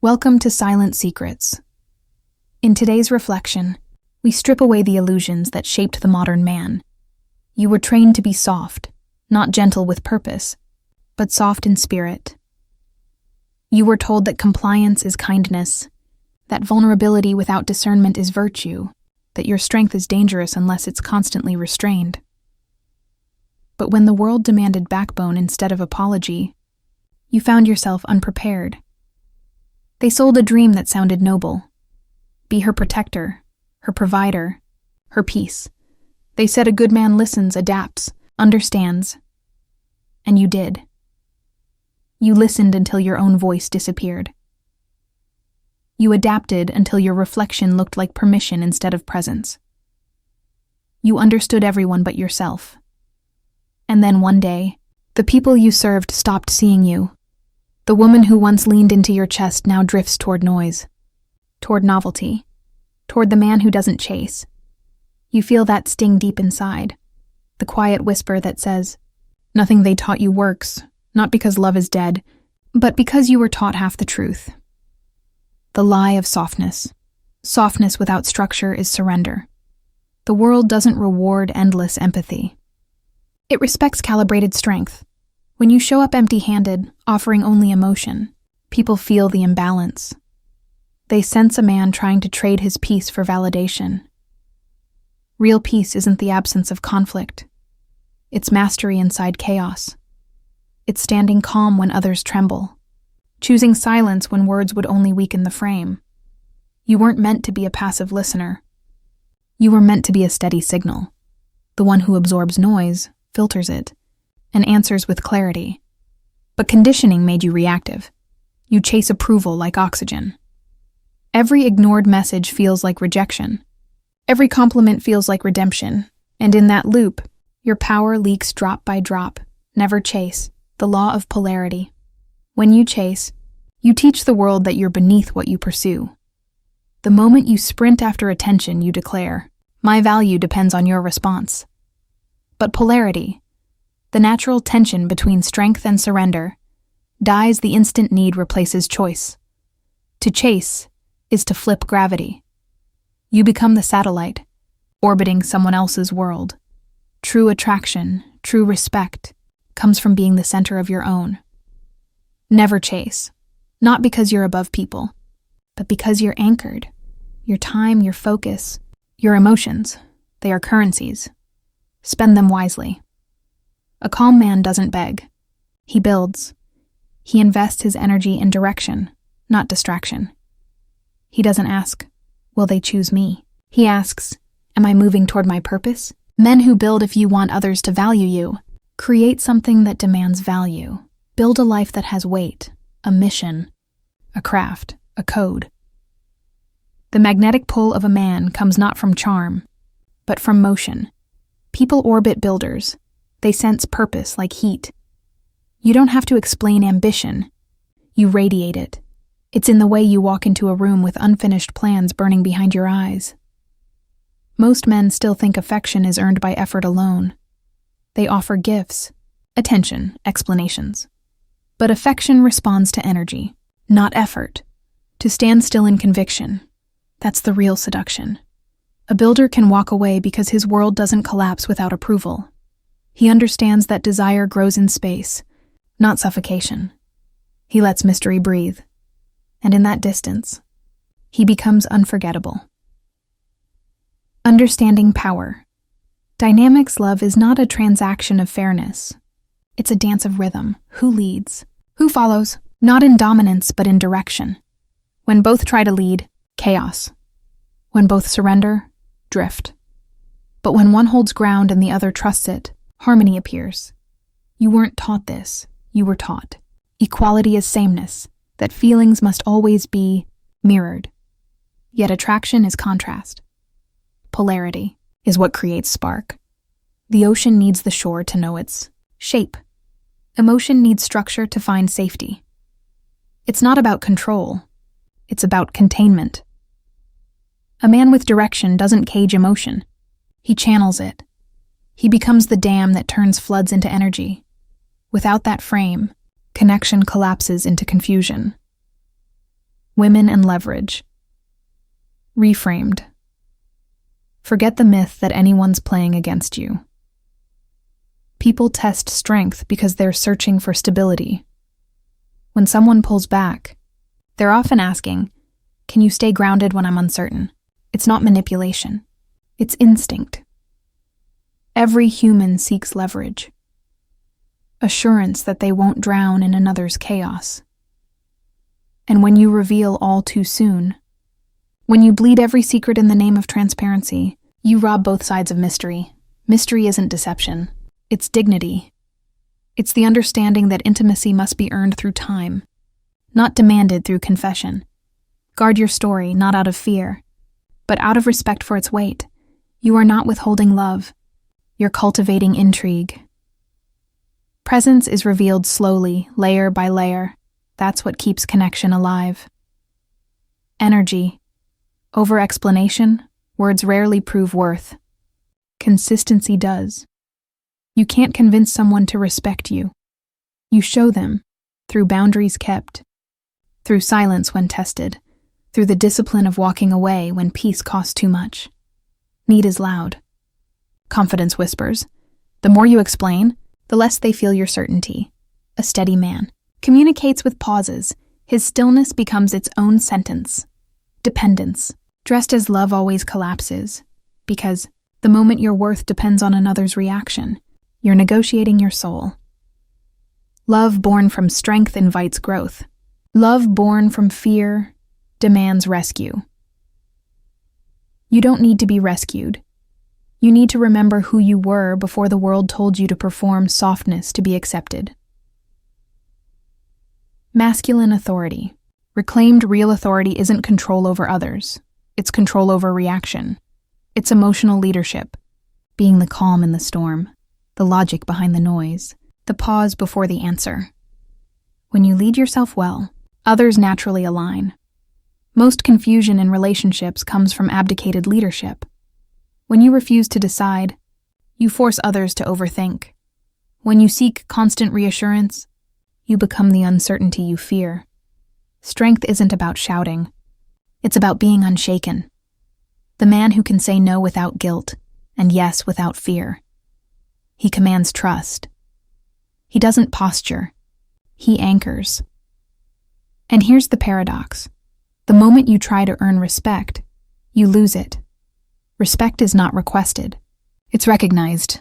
Welcome to Silent Secrets. In today's reflection, we strip away the illusions that shaped the modern man. You were trained to be soft, not gentle with purpose, but soft in spirit. You were told that compliance is kindness, that vulnerability without discernment is virtue, that your strength is dangerous unless it's constantly restrained. But when the world demanded backbone instead of apology, you found yourself unprepared. They sold a dream that sounded noble. Be her protector, her provider, her peace. They said a good man listens, adapts, understands. And you did. You listened until your own voice disappeared. You adapted until your reflection looked like permission instead of presence. You understood everyone but yourself. And then one day, the people you served stopped seeing you. The woman who once leaned into your chest now drifts toward noise, toward novelty, toward the man who doesn't chase. You feel that sting deep inside, the quiet whisper that says, nothing they taught you works, not because love is dead, but because you were taught half the truth. The lie of softness. Softness without structure is surrender. The world doesn't reward endless empathy. It respects calibrated strength. When you show up empty-handed, offering only emotion, people feel the imbalance. They sense a man trying to trade his peace for validation. Real peace isn't the absence of conflict. It's mastery inside chaos. It's standing calm when others tremble, choosing silence when words would only weaken the frame. You weren't meant to be a passive listener. You were meant to be a steady signal, the one who absorbs noise, filters it, and answers with clarity. But conditioning made you reactive. You chase approval like oxygen. Every ignored message feels like rejection. Every compliment feels like redemption. And in that loop, your power leaks drop by drop. Never chase. The law of polarity. When you chase, you teach the world that you're beneath what you pursue. The moment you sprint after attention, you declare, my value depends on your response. But polarity, the natural tension between strength and surrender, dies the instant need replaces choice. To chase is to flip gravity. You become the satellite, orbiting someone else's world. True attraction, true respect, comes from being the center of your own. Never chase, not because you're above people, but because you're anchored. Your time, your focus, your emotions, they are currencies. Spend them wisely. A calm man doesn't beg. He builds. He invests his energy in direction, not distraction. He doesn't ask, will they choose me? He asks, am I moving toward my purpose? Men who build if you want others to value you. Create something that demands value. Build a life that has weight, a mission, a craft, a code. The magnetic pull of a man comes not from charm, but from motion. People orbit builders. They sense purpose like heat. You don't have to explain ambition. You radiate it. It's in the way you walk into a room with unfinished plans burning behind your eyes. Most men still think affection is earned by effort alone. They offer gifts, attention, explanations. But affection responds to energy, not effort. To stand still in conviction, that's the real seduction. A builder can walk away because his world doesn't collapse without approval. He understands that desire grows in space, not suffocation. He lets mystery breathe. And in that distance, he becomes unforgettable. Understanding power. Dynamics love is not a transaction of fairness. It's a dance of rhythm. Who leads? Who follows? Not in dominance, but in direction. When both try to lead, chaos. When both surrender, drift. But when one holds ground and the other trusts it, harmony appears. You weren't taught this, you were taught. Equality is sameness, that feelings must always be mirrored. Yet attraction is contrast. Polarity is what creates spark. The ocean needs the shore to know its shape. Emotion needs structure to find safety. It's not about control, it's about containment. A man with direction doesn't cage emotion. He channels it. He becomes the dam that turns floods into energy. Without that frame, connection collapses into confusion. Women and leverage. Reframed. Forget the myth that anyone's playing against you. People test strength because they're searching for stability. When someone pulls back, they're often asking, "Can you stay grounded when I'm uncertain?" It's not manipulation. It's instinct. Every human seeks leverage. Assurance that they won't drown in another's chaos. And when you reveal all too soon, when you bleed every secret in the name of transparency, you rob both sides of mystery. Mystery isn't deception. It's dignity. It's the understanding that intimacy must be earned through time, not demanded through confession. Guard your story, not out of fear, but out of respect for its weight. You are not withholding love. You're cultivating intrigue. Presence is revealed slowly, layer by layer. That's what keeps connection alive. Energy. Over-explanation, words rarely prove worth. Consistency does. You can't convince someone to respect you. You show them, through boundaries kept, through silence when tested, through the discipline of walking away when peace costs too much. Need is loud. Confidence whispers. The more you explain, the less they feel your certainty. A steady man communicates with pauses. His stillness becomes its own sentence. Dependence. Dressed as love always collapses, because the moment your worth depends on another's reaction, you're negotiating your soul. Love born from strength invites growth. Love born from fear demands rescue. You don't need to be rescued. You need to remember who you were before the world told you to perform softness to be accepted. Masculine authority. Reclaimed real authority isn't control over others. It's control over reaction. It's emotional leadership, being the calm in the storm, the logic behind the noise, the pause before the answer. When you lead yourself well, others naturally align. Most confusion in relationships comes from abdicated leadership. When you refuse to decide, you force others to overthink. When you seek constant reassurance, you become the uncertainty you fear. Strength isn't about shouting. It's about being unshaken. The man who can say no without guilt and yes without fear. He commands trust. He doesn't posture. He anchors. And here's the paradox. The moment you try to earn respect, you lose it. Respect is not requested. It's recognized.